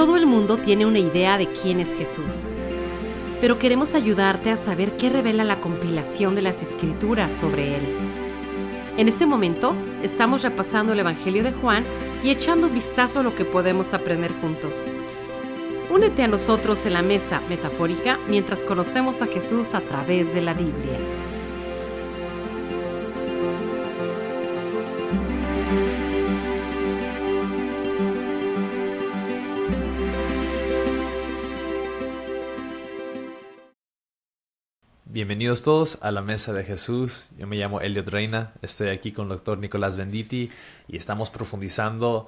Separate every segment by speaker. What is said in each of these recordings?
Speaker 1: Todo el mundo tiene una idea de quién es Jesús, pero queremos ayudarte a saber qué revela la compilación de las Escrituras sobre Él. En este momento, estamos repasando el Evangelio de Juan y echando un vistazo a lo que podemos aprender juntos. Únete a nosotros en la mesa metafórica mientras conocemos a Jesús a través de la Biblia.
Speaker 2: Bienvenidos todos a la Mesa de Jesús. Yo me llamo Elliot Reina, estoy aquí con el Dr. Nicolás Venditti y estamos profundizando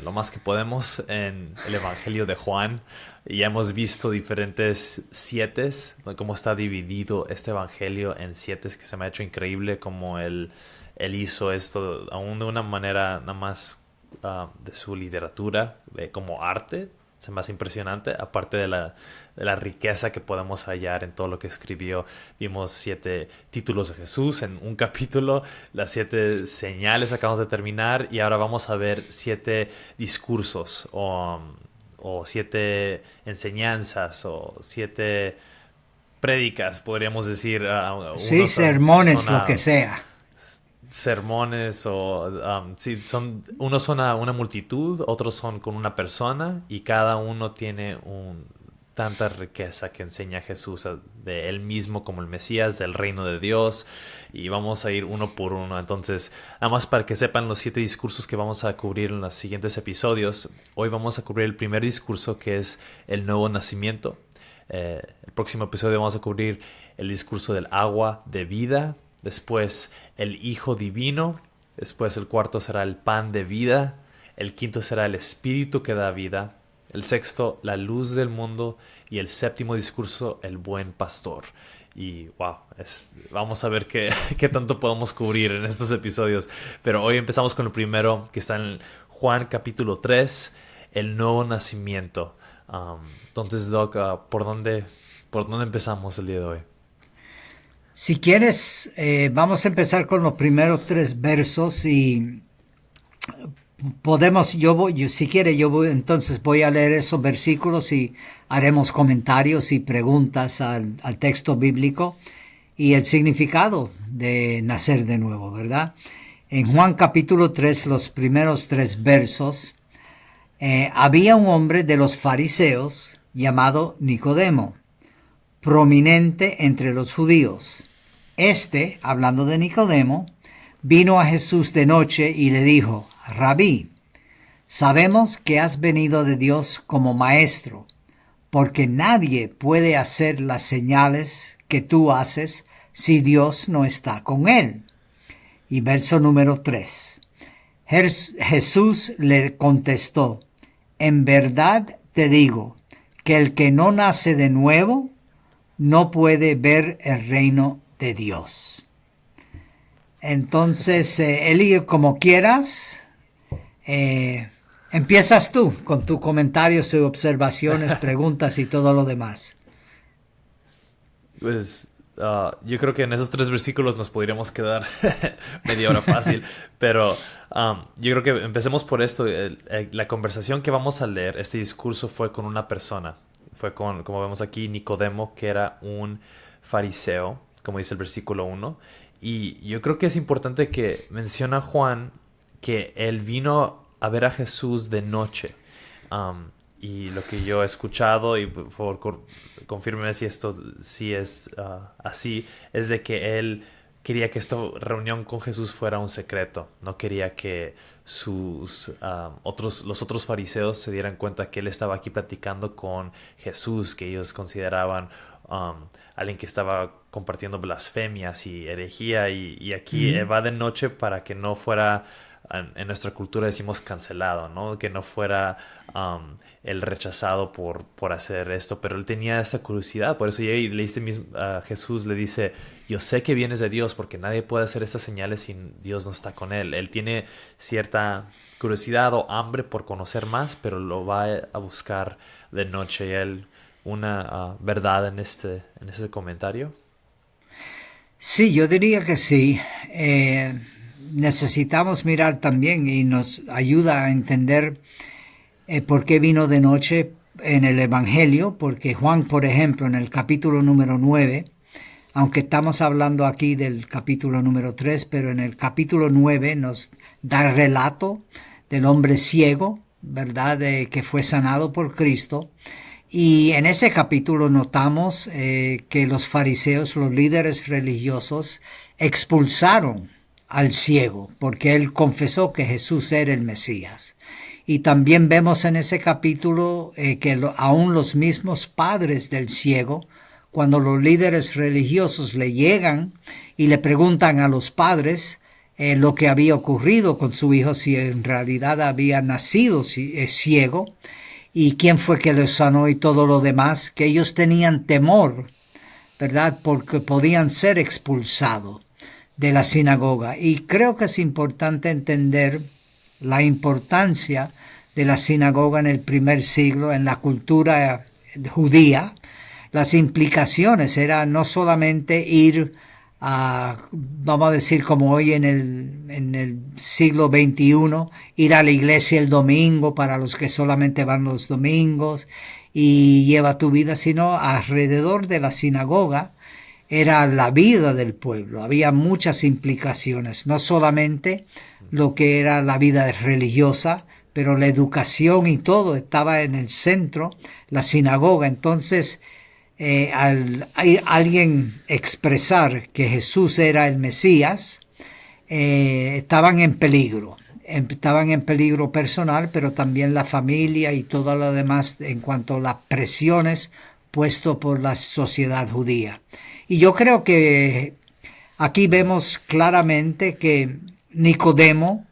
Speaker 2: lo más que podemos en el Evangelio de Juan. Y ya hemos visto diferentes sietes, cómo está dividido este Evangelio en sietes, que se me ha hecho increíble cómo él hizo esto aún de una manera nada más de su literatura, como arte. Es más impresionante, aparte de la riqueza que podemos hallar en todo lo que escribió. Vimos 7 títulos de Jesús en un capítulo, las 7 señales acabamos de terminar, y ahora vamos a ver 7 discursos o 7 enseñanzas o 7 prédicas, podríamos decir.
Speaker 3: Sí, sermones, lo que sea.
Speaker 2: Sermones sí, unos son a una multitud, otros son con una persona, y cada uno tiene tanta riqueza que enseña Jesús de él mismo como el Mesías, del reino de Dios, y vamos a ir uno por uno. Entonces, nada más para que sepan los 7 discursos que vamos a cubrir en los siguientes episodios. Hoy vamos a cubrir el primer discurso, que es el nuevo nacimiento. El próximo episodio vamos a cubrir el discurso del agua de vida. Después el Hijo Divino. Después el cuarto será el pan de vida. El quinto será el Espíritu que da vida. El sexto, la luz del mundo. Y el séptimo discurso, el buen pastor. Y wow, vamos a ver qué tanto podemos cubrir en estos episodios. Pero hoy empezamos con el primero, que está en Juan capítulo 3, el nuevo nacimiento. Entonces, Doc, ¿por dónde empezamos el día de hoy?
Speaker 3: Si quieres, vamos a empezar con los primeros 3 versos y podemos, entonces voy a leer esos versículos y haremos comentarios y preguntas al texto bíblico y el significado de nacer de nuevo, ¿verdad? En Juan capítulo 3, los primeros 3 versos, había un hombre de los fariseos llamado Nicodemo, prominente entre los judíos. Hablando de Nicodemo, vino a Jesús de noche y le dijo: Rabí, sabemos que has venido de Dios como maestro, porque nadie puede hacer las señales que tú haces si Dios no está con él. Y verso número 3. Jesús le contestó: en verdad te digo que el que no nace de nuevo no puede ver el reino de Dios. Entonces, Eli, como quieras, empiezas tú con tus comentarios y observaciones, preguntas y todo lo demás.
Speaker 2: Pues yo creo que en esos 3 versículos nos podríamos quedar media hora fácil, pero yo creo que empecemos por esto. La conversación que vamos a leer, este discurso, fue con una persona. Fue con, como vemos aquí, Nicodemo, que era un fariseo, como dice el versículo 1. Y yo creo que es importante que menciona Juan que él vino a ver a Jesús de noche. Y lo que yo he escuchado, y por favor confírmeme si esto sí es así, es de que él quería que esta reunión con Jesús fuera un secreto. No quería que los otros fariseos se dieran cuenta que él estaba aquí platicando con Jesús, que ellos consideraban alguien que estaba compartiendo blasfemias y herejía. Y aquí va de noche para que no fuera, en nuestra cultura decimos cancelado, ¿no? Que no fuera el rechazado por hacer esto, pero él tenía esa curiosidad. Por eso Jesús le dice: yo sé que vienes de Dios, porque nadie puede hacer estas señales si Dios no está con él. Él tiene cierta curiosidad o hambre por conocer más, pero lo va a buscar de noche. ¿Y él una verdad en ese comentario?
Speaker 3: Sí, yo diría que sí. Necesitamos mirar también, y nos ayuda a entender ¿Por qué vino de noche en el Evangelio? Porque Juan, por ejemplo, en el capítulo número 9, aunque estamos hablando aquí del capítulo número 3, pero en el capítulo 9 nos da el relato del hombre ciego, ¿verdad?, que fue sanado por Cristo. Y en ese capítulo notamos que los fariseos, los líderes religiosos, expulsaron al ciego porque él confesó que Jesús era el Mesías. Y también vemos en ese capítulo que aún los mismos padres del ciego, cuando los líderes religiosos le llegan y le preguntan a los padres lo que había ocurrido con su hijo, si en realidad había nacido ciego y quién fue que lo sanó y todo lo demás, que ellos tenían temor, ¿verdad?, porque podían ser expulsados de la sinagoga. Y creo que es importante entender la importancia de la sinagoga en el primer siglo, en la cultura judía. Las implicaciones era no solamente ir a, vamos a decir como hoy en el siglo XXI, ir a la iglesia el domingo para los que solamente van los domingos y lleva tu vida, sino alrededor de la sinagoga era la vida del pueblo. Había muchas implicaciones, no solamente lo que era la vida religiosa, pero la educación y todo estaba en el centro, la sinagoga. Entonces, al alguien expresar que Jesús era el Mesías, estaban en peligro. Estaban en peligro personal, pero también la familia y todo lo demás en cuanto a las presiones puesto por la sociedad judía. Y yo creo que aquí vemos claramente que Nicodemo,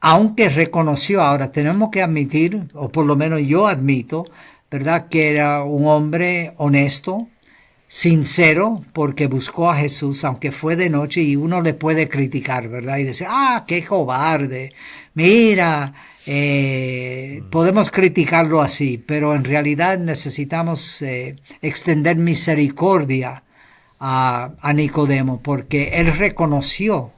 Speaker 3: aunque reconoció, ahora tenemos que admitir, o por lo menos yo admito, ¿verdad?, que era un hombre honesto, sincero, porque buscó a Jesús, aunque fue de noche, y uno le puede criticar, ¿verdad?, y decir, qué cobarde, mira, podemos criticarlo así, pero en realidad necesitamos extender misericordia a Nicodemo, porque él reconoció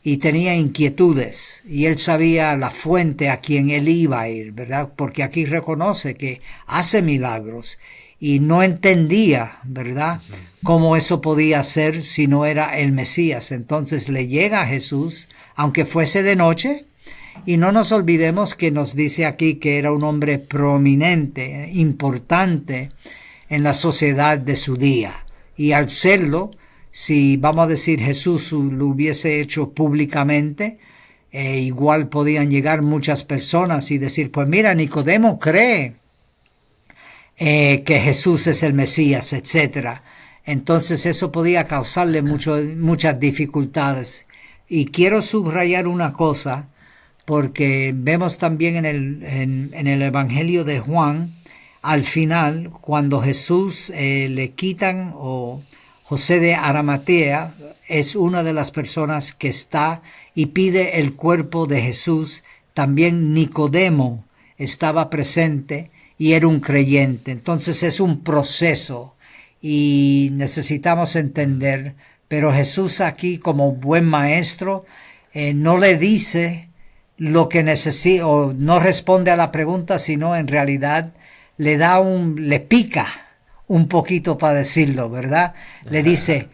Speaker 3: y tenía inquietudes, y él sabía la fuente a quien él iba a ir, ¿verdad? Porque aquí reconoce que hace milagros, y no entendía, ¿verdad?, cómo eso podía ser si no era el Mesías. Entonces le llega a Jesús, aunque fuese de noche, y no nos olvidemos que nos dice aquí que era un hombre prominente, importante en la sociedad de su día, y al serlo, si vamos a decir Jesús lo hubiese hecho públicamente, igual podían llegar muchas personas y decir, pues mira, Nicodemo cree que Jesús es el Mesías, etc. Entonces eso podía causarle muchas dificultades. Y quiero subrayar una cosa, porque vemos también en el Evangelio de Juan, al final, cuando Jesús le quitan, o José de Arimatea es una de las personas que está y pide el cuerpo de Jesús. También Nicodemo estaba presente y era un creyente. Entonces es un proceso y necesitamos entender, pero Jesús aquí como buen maestro no le dice lo que necesita, o no responde a la pregunta, sino en realidad le pica un poquito para decirlo, ¿verdad? Le dice,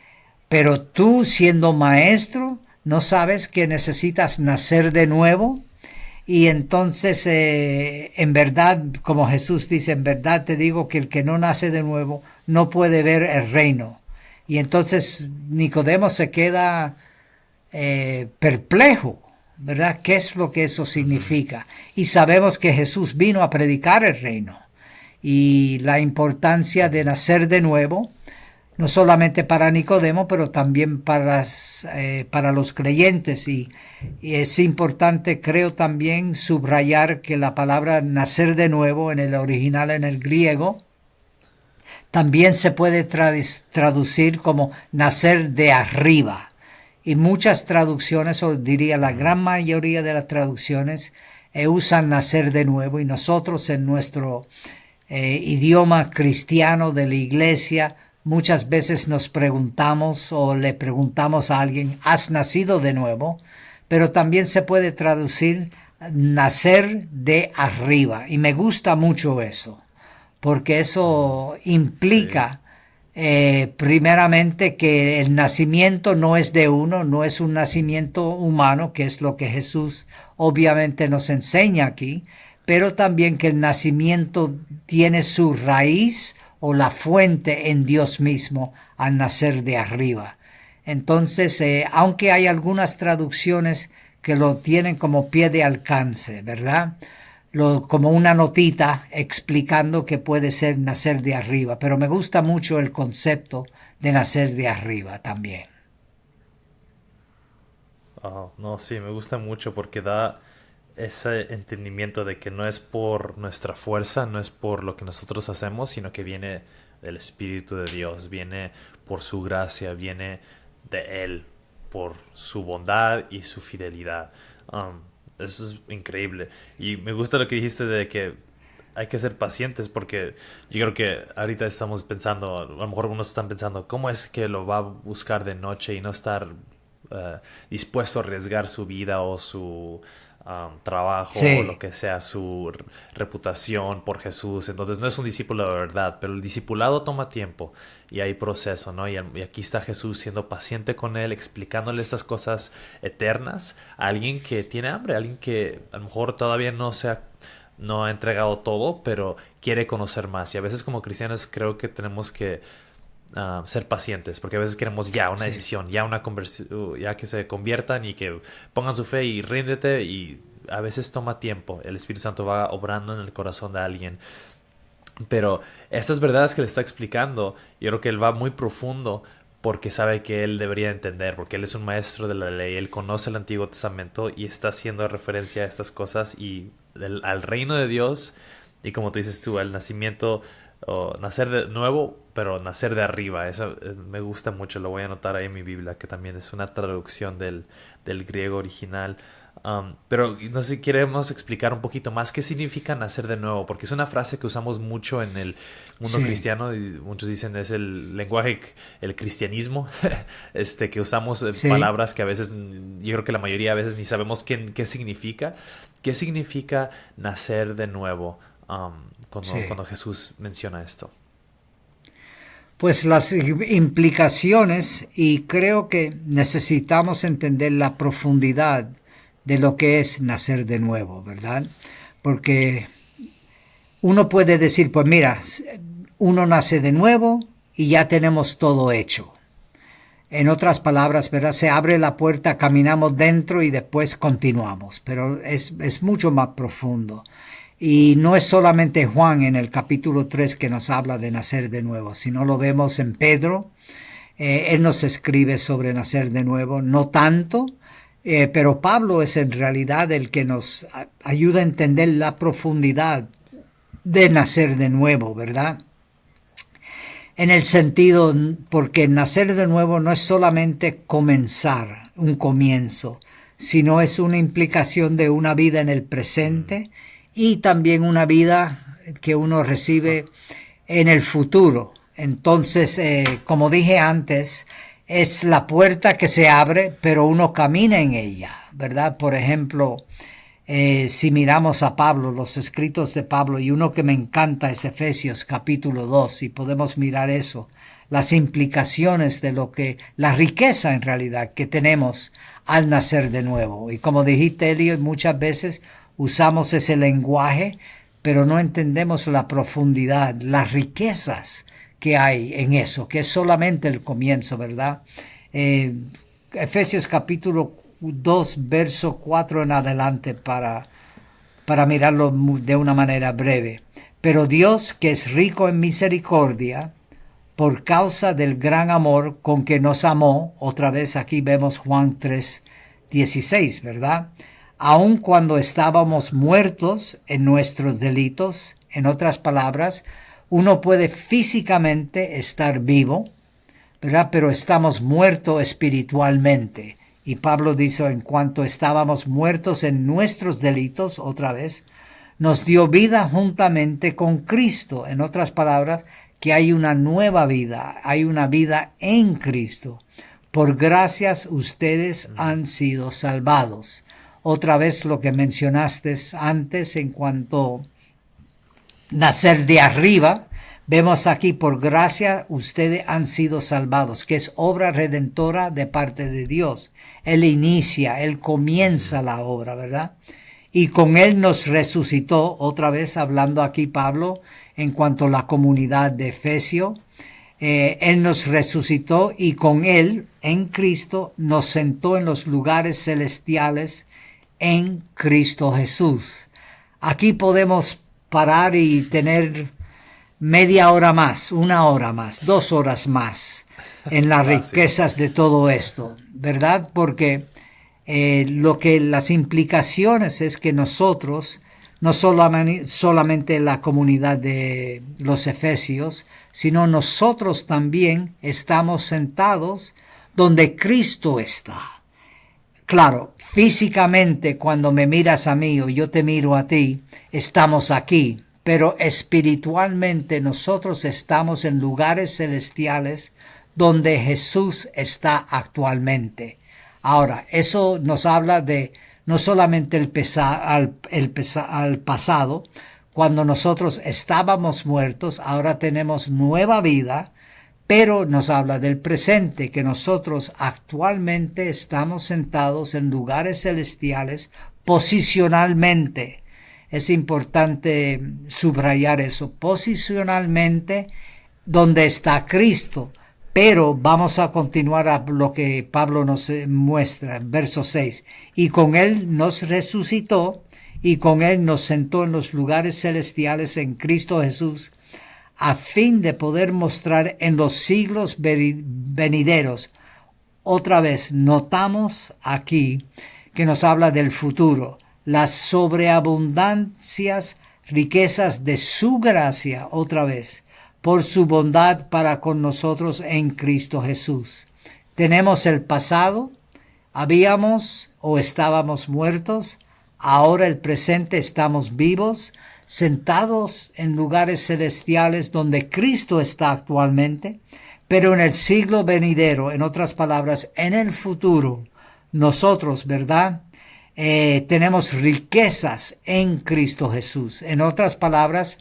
Speaker 3: pero tú siendo maestro, ¿no sabes que necesitas nacer de nuevo? Y entonces, en verdad, como Jesús dice, en verdad te digo que el que no nace de nuevo no puede ver el reino. Y entonces Nicodemo se queda perplejo, ¿verdad? ¿Qué es lo que eso significa? Y sabemos que Jesús vino a predicar el reino y la importancia de nacer de nuevo, no solamente para Nicodemo, pero también para los creyentes. Y es importante, creo, también subrayar que la palabra nacer de nuevo en el original, en el griego, también se puede traducir como nacer de arriba. Y muchas traducciones, o diría la gran mayoría de las traducciones, usan nacer de nuevo. Y nosotros en nuestro idioma cristiano de la iglesia, muchas veces nos preguntamos o le preguntamos a alguien, ¿has nacido de nuevo? Pero también se puede traducir, nacer de arriba. Y me gusta mucho eso, porque eso implica primeramente que el nacimiento no es de uno, no es un nacimiento humano, que es lo que Jesús obviamente nos enseña aquí, pero también que el nacimiento tiene su raíz o la fuente en Dios mismo al nacer de arriba. Entonces, aunque hay algunas traducciones que lo tienen como pie de alcance, ¿verdad? Como una notita explicando que puede ser nacer de arriba, pero me gusta mucho el concepto de nacer de arriba también.
Speaker 2: Oh, no, sí, me gusta mucho porque da ese entendimiento de que no es por nuestra fuerza, no es por lo que nosotros hacemos, sino que viene del Espíritu de Dios, viene por su gracia, viene de Él, por su bondad y su fidelidad. Eso es increíble. Y me gusta lo que dijiste de que hay que ser pacientes porque yo creo que ahorita estamos pensando, a lo mejor algunos están pensando, ¿cómo es que lo va a buscar de noche y no estar dispuesto a arriesgar su vida o su trabajo
Speaker 3: Sí.
Speaker 2: o lo que sea, su reputación por Jesús? Entonces no es un discípulo de verdad, pero el discipulado toma tiempo y hay proceso, ¿no? Y aquí está Jesús siendo paciente con él, explicándole estas cosas eternas a alguien que tiene hambre, a alguien que a lo mejor todavía no ha entregado todo, pero quiere conocer más. Y a veces como cristianos creo que tenemos que ser pacientes, porque a veces queremos ya una decisión, ya una conversión, ya que se conviertan y que pongan su fe y ríndete, y a veces toma tiempo. El Espíritu Santo va obrando en el corazón de alguien. Pero estas verdades que le está explicando, yo creo que él va muy profundo porque sabe que él debería entender, porque él es un maestro de la ley, él conoce el Antiguo Testamento y está haciendo referencia a estas cosas y al reino de Dios y, como tú dices tú, al nacimiento o nacer de nuevo, pero nacer de arriba. Eso me gusta mucho, lo voy a anotar ahí en mi Biblia, que también es una traducción del griego original. Pero no sé si queremos explicar un poquito más qué significa nacer de nuevo, porque es una frase que usamos mucho en el mundo cristiano y muchos dicen es el lenguaje, el cristianismo, que usamos palabras que a veces, yo creo que la mayoría a veces ni sabemos qué significa. ¿Qué significa nacer de nuevo cuando Jesús menciona esto?
Speaker 3: Pues las implicaciones, y creo que necesitamos entender la profundidad de lo que es nacer de nuevo, ¿verdad? Porque uno puede decir, pues mira, uno nace de nuevo y ya tenemos todo hecho. En otras palabras, ¿verdad? Se abre la puerta, caminamos dentro y después continuamos, pero es mucho más profundo. Y no es solamente Juan en el capítulo 3 que nos habla de nacer de nuevo, sino lo vemos en Pedro. Él nos escribe sobre nacer de nuevo, no tanto, pero Pablo es en realidad el que nos ayuda a entender la profundidad de nacer de nuevo, ¿verdad? En el sentido, porque nacer de nuevo no es solamente comenzar, un comienzo, sino es una implicación de una vida en el presente y también una vida que uno recibe en el futuro. Entonces, como dije antes, es la puerta que se abre, pero uno camina en ella, ¿verdad? Por ejemplo, si miramos a Pablo, los escritos de Pablo, y uno que me encanta es Efesios capítulo 2, y podemos mirar eso, las implicaciones de la riqueza en realidad que tenemos al nacer de nuevo. Y como dijiste, Elliot, muchas veces usamos ese lenguaje, pero no entendemos la profundidad, las riquezas que hay en eso, que es solamente el comienzo, ¿verdad? Efesios capítulo 2, verso 4 en adelante para mirarlo de una manera breve. Pero Dios, que es rico en misericordia, por causa del gran amor con que nos amó, otra vez aquí vemos Juan 3, 16, ¿verdad? Aun cuando estábamos muertos en nuestros delitos, en otras palabras, uno puede físicamente estar vivo, ¿verdad? Pero estamos muertos espiritualmente. Y Pablo dice, en cuanto estábamos muertos en nuestros delitos, otra vez, nos dio vida juntamente con Cristo. En otras palabras, que hay una nueva vida, hay una vida en Cristo. Por gracias ustedes han sido salvados. otra vez lo que mencionaste antes en cuanto nacer de arriba. Vemos aquí, por gracia ustedes han sido salvados, que es obra redentora de parte de Dios. Él inicia, Él comienza la obra, ¿verdad? Y con Él nos resucitó, otra vez hablando aquí Pablo, en cuanto a la comunidad de Efesios. Él nos resucitó y con Él, en Cristo, nos sentó en los lugares celestiales en Cristo Jesús. Aquí podemos parar y tener media hora más, 1 hora más, 2 horas más en las riquezas de todo esto, ¿verdad? Porque las implicaciones es que nosotros, no solamente la comunidad de los Efesios, sino nosotros también estamos sentados donde Cristo está. Claro, físicamente cuando me miras a mí o yo te miro a ti, estamos aquí. Pero espiritualmente nosotros estamos en lugares celestiales donde Jesús está actualmente. Ahora, eso nos habla de no solamente el pasado, cuando nosotros estábamos muertos, ahora tenemos nueva vida, pero nos habla del presente, que nosotros actualmente estamos sentados en lugares celestiales posicionalmente. Es importante subrayar eso, posicionalmente donde está Cristo. Pero vamos a continuar a lo que Pablo nos muestra, verso 6. Y con Él nos resucitó y con Él nos sentó en los lugares celestiales en Cristo Jesús, a fin de poder mostrar en los siglos venideros. Otra vez notamos aquí que nos habla del futuro, las sobreabundancias, riquezas de su gracia, otra vez, por su bondad para con nosotros en Cristo Jesús. Tenemos el pasado, habíamos o estábamos muertos, ahora el presente estamos vivos, sentados en lugares celestiales donde Cristo está actualmente, pero en el siglo venidero, en otras palabras, en el futuro, nosotros, ¿verdad?, tenemos riquezas en Cristo Jesús. En otras palabras,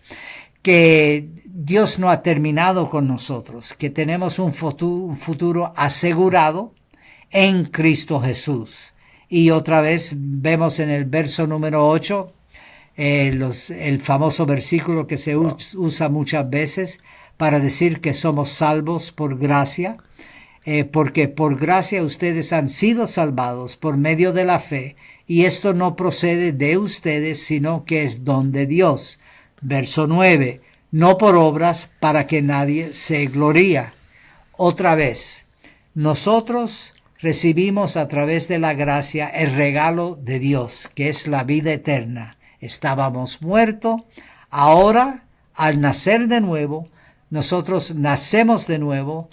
Speaker 3: que Dios no ha terminado con nosotros, que tenemos un futuro asegurado en Cristo Jesús. Y otra vez vemos en el verso número 8, el famoso versículo que se usa muchas veces para decir que somos salvos por gracia, porque por gracia ustedes han sido salvados por medio de la fe, y esto no procede de ustedes, sino que es don de Dios. Verso 9, no por obras para que nadie se gloría. Otra vez, nosotros recibimos a través de la gracia el regalo de Dios, que es la vida eterna. Estábamos muertos, ahora al nacer de nuevo, nosotros nacemos de nuevo,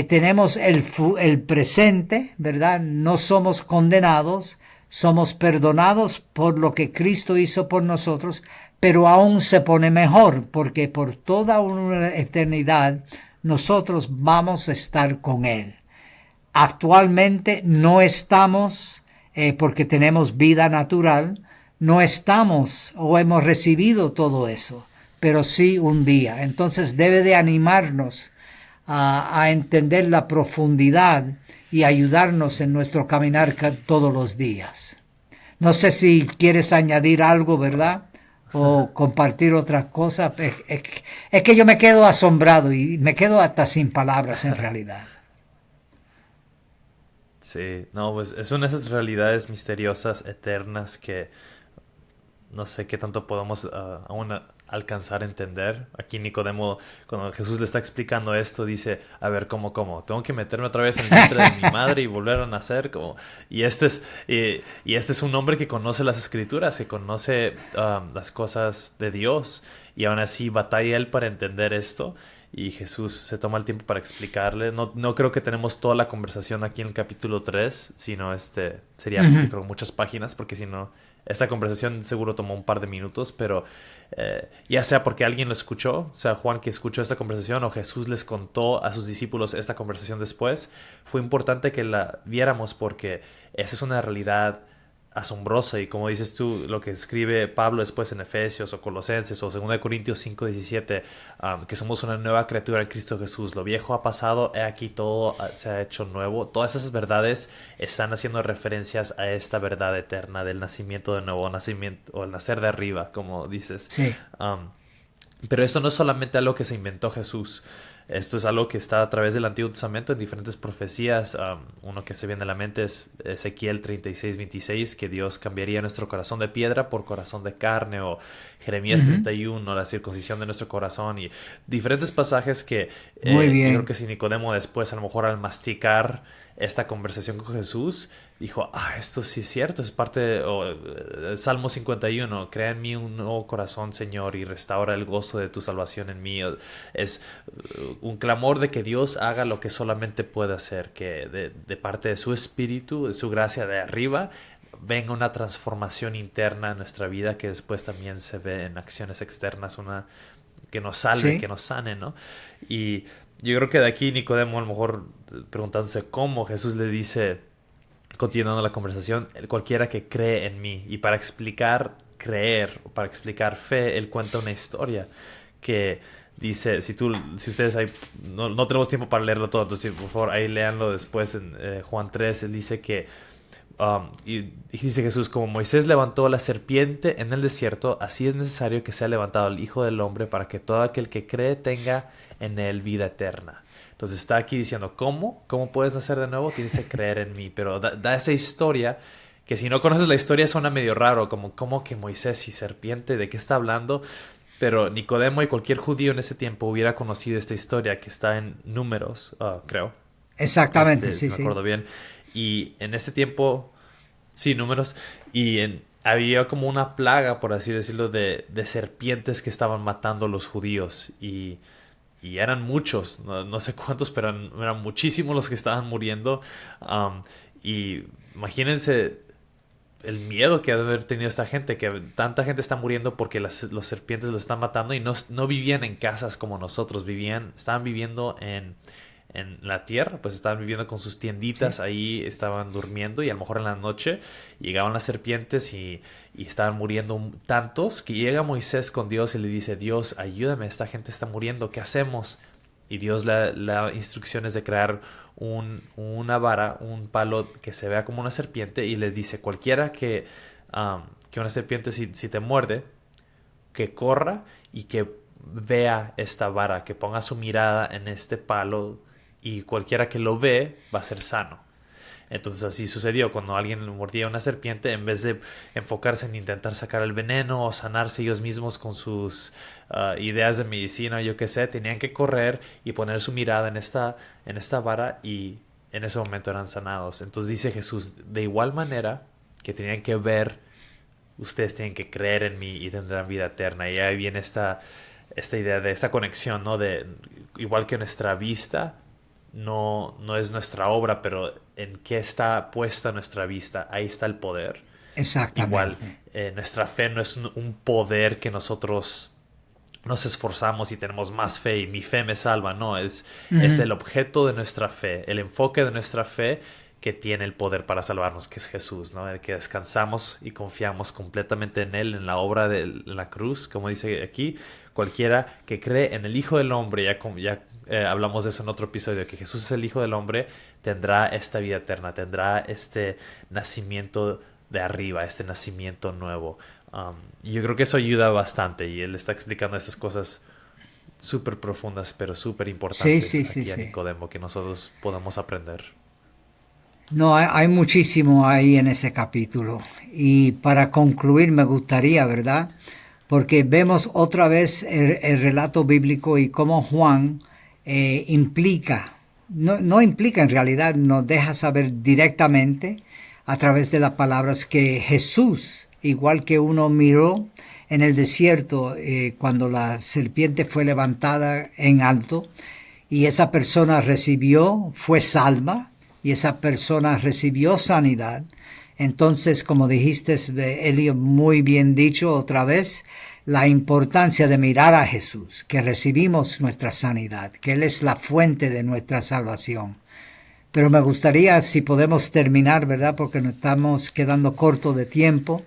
Speaker 3: tenemos el presente, ¿verdad? No somos condenados, somos perdonados por lo que Cristo hizo por nosotros, pero aún se pone mejor, porque por toda una eternidad nosotros vamos a estar con Él. Actualmente no estamos, porque tenemos vida natural, no estamos o hemos recibido todo eso, pero sí un día. Entonces debe de animarnos a entender la profundidad y ayudarnos en nuestro caminar todos los días. No sé si quieres añadir algo, ¿verdad? O compartir otra cosa. Es que yo me quedo asombrado y me quedo hasta sin palabras en realidad.
Speaker 2: Sí, no, pues es una de esas realidades misteriosas, eternas, que no sé qué tanto podemos aún alcanzar a entender. Aquí Nicodemo, cuando Jesús le está explicando esto, dice, a ver, ¿cómo? ¿Tengo que meterme otra vez en el vientre de mi madre y volver a nacer? Y este es un hombre que conoce las Escrituras, que conoce las cosas de Dios, y aún así batalla él para entender esto. Y Jesús se toma el tiempo para explicarle. No creo que tenemos toda la conversación aquí en el capítulo 3, sino sería yo creo, muchas páginas, porque si no, esta conversación seguro tomó un par de minutos, pero ya sea porque alguien lo escuchó, o sea, Juan que escuchó esta conversación, o Jesús les contó a sus discípulos esta conversación después, fue importante que la viéramos porque esa es una realidad asombrosa. Y como dices tú, lo que escribe Pablo después en Efesios o Colosenses o 2 Corintios 5:17, que somos una nueva criatura en Cristo Jesús. Lo viejo ha pasado, he aquí todo se ha hecho nuevo. Todas esas verdades están haciendo referencias a esta verdad eterna del nacimiento de nuevo, nacimiento, o el nacer de arriba, como dices.
Speaker 3: Sí.
Speaker 2: Pero esto no es solamente algo que se inventó Jesús. Esto es algo que está a través del Antiguo Testamento en diferentes profecías. Uno que se viene a la mente es Ezequiel 36:26, que Dios cambiaría nuestro corazón de piedra por corazón de carne, o Jeremías 31, la circuncisión de nuestro corazón, y diferentes pasajes que
Speaker 3: Muy
Speaker 2: yo
Speaker 3: bien.
Speaker 2: creo que si Nicodemo después, a lo mejor al masticar esta conversación con Jesús, dijo, esto sí es cierto, es parte de Salmo 51, crea en mí un nuevo corazón, Señor, y restaura el gozo de tu salvación en mí. Es un clamor de que Dios haga lo que solamente puede hacer, que de parte de su espíritu, de su gracia de arriba, venga una transformación interna en nuestra vida que después también se ve en acciones externas, una que nos salve,
Speaker 3: Sí.
Speaker 2: que nos sane, ¿no? Y yo creo que de aquí Nicodemo, a lo mejor preguntándose cómo, Jesús le dice, continuando la conversación, cualquiera que cree en mí. Y para explicar creer, para explicar fe, él cuenta una historia que dice, si ustedes ahí, no tenemos tiempo para leerlo todo, entonces por favor ahí léanlo después en Juan 3, él dice que y dice Jesús, como Moisés levantó la serpiente en el desierto, así es necesario que sea levantado el Hijo del Hombre para que todo aquel que cree tenga en él vida eterna. Entonces está aquí diciendo, ¿cómo? ¿Cómo puedes nacer de nuevo? Tienes que creer en mí. Pero da esa historia que si no conoces la historia suena medio raro, como ¿cómo que Moisés y serpiente? ¿De qué está hablando? Pero Nicodemo y cualquier judío en ese tiempo hubiera conocido esta historia que está en Números, creo.
Speaker 3: Exactamente,
Speaker 2: Si
Speaker 3: sí,
Speaker 2: me
Speaker 3: sí.
Speaker 2: acuerdo bien. Y en ese tiempo, sí, Números, había como una plaga, por así decirlo, de serpientes que estaban matando a los judíos. Y eran muchos, no sé cuántos, pero eran muchísimos los que estaban muriendo. Y imagínense el miedo que ha de haber tenido esta gente, que tanta gente está muriendo porque los serpientes los están matando, y no vivían en casas como nosotros, estaban viviendo en la tierra, pues estaban viviendo con sus tienditas,
Speaker 3: Sí.
Speaker 2: ahí estaban durmiendo, y a lo mejor en la noche llegaban las serpientes y estaban muriendo tantos, que llega Moisés con Dios y le dice, Dios, ayúdame, esta gente está muriendo, ¿qué hacemos? Y Dios le da instrucciones de crear una vara, un palo que se vea como una serpiente, y le dice, cualquiera que una serpiente si te muerde, que corra y que vea esta vara, que ponga su mirada en este palo, y cualquiera que lo ve va a ser sano. Entonces así sucedió. Cuando alguien mordía una serpiente, en vez de enfocarse en intentar sacar el veneno o sanarse ellos mismos con sus ideas de medicina, yo qué sé, tenían que correr y poner su mirada en esta vara, y en ese momento eran sanados. Entonces dice Jesús, de igual manera que tenían que ver, ustedes tienen que creer en mí y tendrán vida eterna. Y ahí viene esta idea de esa conexión, ¿no? De igual que nuestra vista no es nuestra obra, pero en qué está puesta nuestra vista, ahí está el poder. Igual,
Speaker 3: Exactamente.
Speaker 2: nuestra fe no es un poder que nosotros nos esforzamos y tenemos más fe y mi fe me salva. No, es el objeto de nuestra fe, el enfoque de nuestra fe que tiene el poder para salvarnos, que es Jesús, ¿no? El que descansamos y confiamos completamente en Él, en la obra de la cruz, como dice aquí, cualquiera que cree en el Hijo del Hombre, ya hablamos de eso en otro episodio, que Jesús es el Hijo del Hombre, tendrá esta vida eterna, tendrá este nacimiento de arriba, este nacimiento nuevo. Y yo creo que eso ayuda bastante, y Él está explicando estas cosas súper profundas, pero súper
Speaker 3: Sí,
Speaker 2: importantes
Speaker 3: sí, sí,
Speaker 2: aquí a
Speaker 3: sí.
Speaker 2: Nicodemo, que nosotros podamos aprender.
Speaker 3: No, hay muchísimo ahí en ese capítulo. Y para concluir me gustaría, ¿verdad? Porque vemos otra vez el relato bíblico y cómo Juan implica, no implica en realidad, nos deja saber directamente a través de las palabras que Jesús, igual que uno miró en el desierto cuando la serpiente fue levantada en alto y esa persona fue salva y esa persona recibió sanidad. Entonces, como dijiste, Elio, muy bien dicho otra vez, la importancia de mirar a Jesús, que recibimos nuestra sanidad, que Él es la fuente de nuestra salvación. Pero me gustaría, si podemos terminar, ¿verdad? Porque nos estamos quedando corto de tiempo,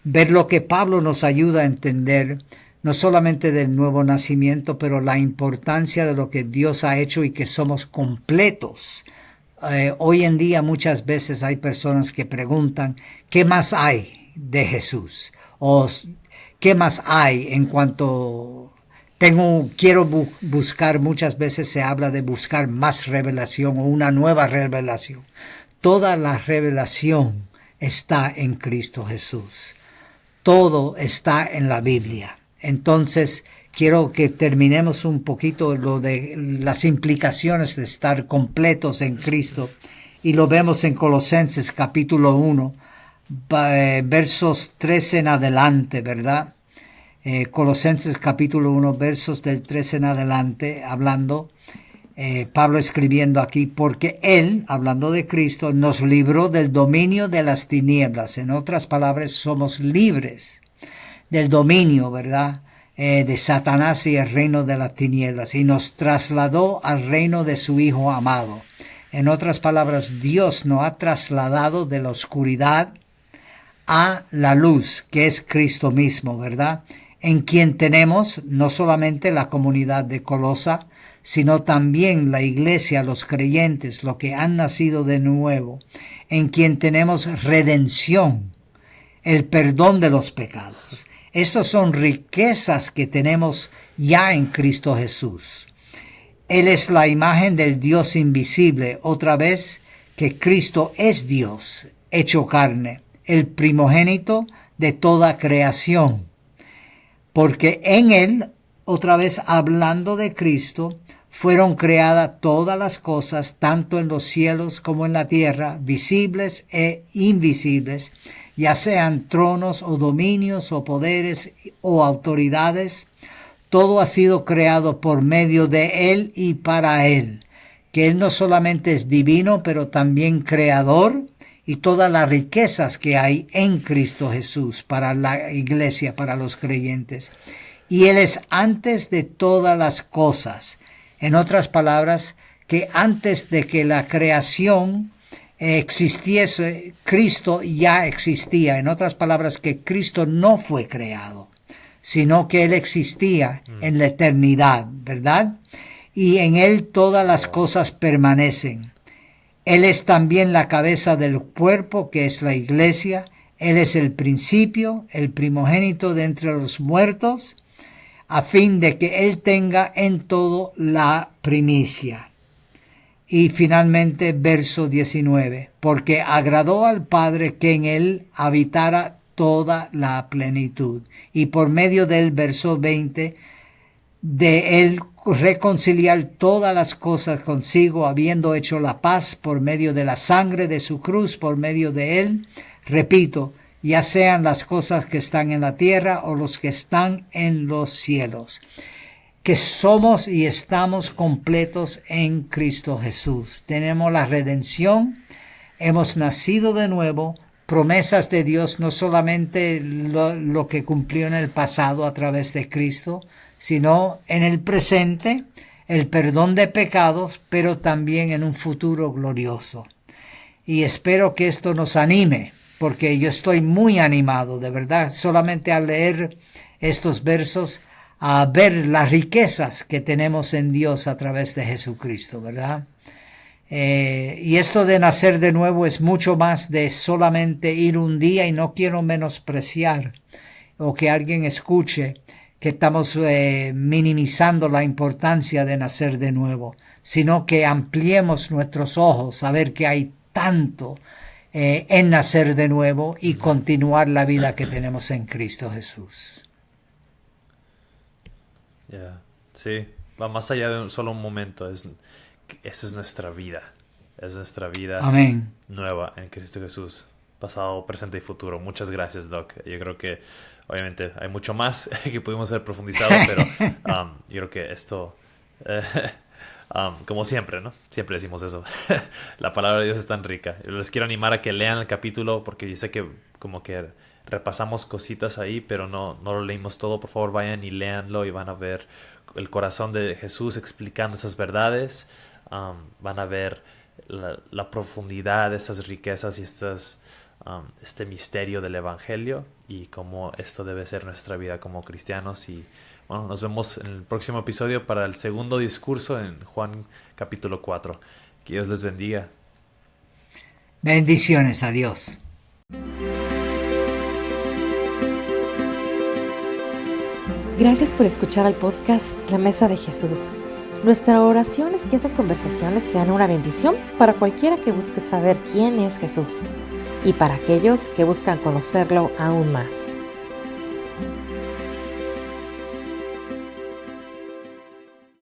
Speaker 3: ver lo que Pablo nos ayuda a entender, no solamente del nuevo nacimiento, pero la importancia de lo que Dios ha hecho y que somos completos. Hoy en día muchas veces hay personas que preguntan, ¿qué más hay de Jesús? O ¿qué más hay en cuanto quiero buscar? Muchas veces se habla de buscar más revelación o una nueva revelación. Toda la revelación está en Cristo Jesús. Todo está en la Biblia. Entonces, quiero que terminemos un poquito lo de las implicaciones de estar completos en Cristo. Y lo vemos en Colosenses capítulo 1, versos 13 en adelante, ¿verdad? Colosenses capítulo 1, versos del 13 en adelante, hablando, Pablo escribiendo aquí, porque Él, hablando de Cristo, nos libró del dominio de las tinieblas. En otras palabras, somos libres del dominio, ¿verdad? De Satanás y el reino de las tinieblas, y nos trasladó al reino de su Hijo amado. En otras palabras, Dios nos ha trasladado de la oscuridad a la luz, que es Cristo mismo, ¿verdad? En quien tenemos no solamente la comunidad de Colosa, sino también la iglesia, los creyentes, los que han nacido de nuevo, en quien tenemos redención, el perdón de los pecados. Estas son riquezas que tenemos ya en Cristo Jesús. Él es la imagen del Dios invisible, otra vez que Cristo es Dios, hecho carne, el primogénito de toda creación. Porque en Él, otra vez hablando de Cristo, fueron creadas todas las cosas, tanto en los cielos como en la tierra, visibles e invisibles, ya sean tronos o dominios o poderes o autoridades. Todo ha sido creado por medio de Él y para Él, que Él no solamente es divino, pero también creador, y todas las riquezas que hay en Cristo Jesús para la iglesia, para los creyentes. Y Él es antes de todas las cosas. En otras palabras, que antes de que la creación existiese, Cristo ya existía. En otras palabras, que Cristo no fue creado, sino que Él existía en la eternidad, ¿verdad? Y en Él todas las cosas permanecen. Él es también la cabeza del cuerpo, que es la iglesia. Él es el principio, el primogénito de entre los muertos, a fin de que Él tenga en todo la primicia. Y finalmente, verso 19, porque agradó al Padre que en Él habitara toda la plenitud. Y por medio del verso 20, de Él reconciliar todas las cosas consigo, habiendo hecho la paz por medio de la sangre de su cruz, por medio de Él. Repito, ya sean las cosas que están en la tierra o los que están en los cielos. Que somos y estamos completos en Cristo Jesús. Tenemos la redención, hemos nacido de nuevo, promesas de Dios, no solamente lo que cumplió en el pasado a través de Cristo, sino en el presente, el perdón de pecados, pero también en un futuro glorioso. Y espero que esto nos anime, porque yo estoy muy animado, de verdad, solamente al leer estos versos, a ver las riquezas que tenemos en Dios a través de Jesucristo, ¿verdad? Y esto de nacer de nuevo es mucho más de solamente ir un día, y no quiero menospreciar o que alguien escuche que estamos minimizando la importancia de nacer de nuevo, sino que ampliemos nuestros ojos a ver que hay tanto en nacer de nuevo y continuar la vida que tenemos en Cristo Jesús.
Speaker 2: Yeah. Sí, va más allá de solo un momento. Esa es nuestra vida. Es nuestra vida
Speaker 3: Amén.
Speaker 2: Nueva en Cristo Jesús. Pasado, presente y futuro. Muchas gracias, Doc. Yo creo que obviamente hay mucho más que pudimos haber profundizado, pero yo creo que esto, como siempre, ¿no? Siempre decimos eso. La palabra de Dios es tan rica. Yo les quiero animar a que lean el capítulo, porque yo sé que como que repasamos cositas ahí, pero no lo leímos todo. Por favor, vayan y léanlo y van a ver el corazón de Jesús explicando esas verdades. Van a ver la profundidad de estas riquezas y este misterio del Evangelio y cómo esto debe ser nuestra vida como cristianos. Y bueno, nos vemos en el próximo episodio para el segundo discurso en Juan capítulo 4. Que Dios les bendiga.
Speaker 3: Bendiciones, adiós.
Speaker 1: Gracias por escuchar al podcast La Mesa de Jesús. Nuestra oración es que estas conversaciones sean una bendición para cualquiera que busque saber quién es Jesús y para aquellos que buscan conocerlo aún más.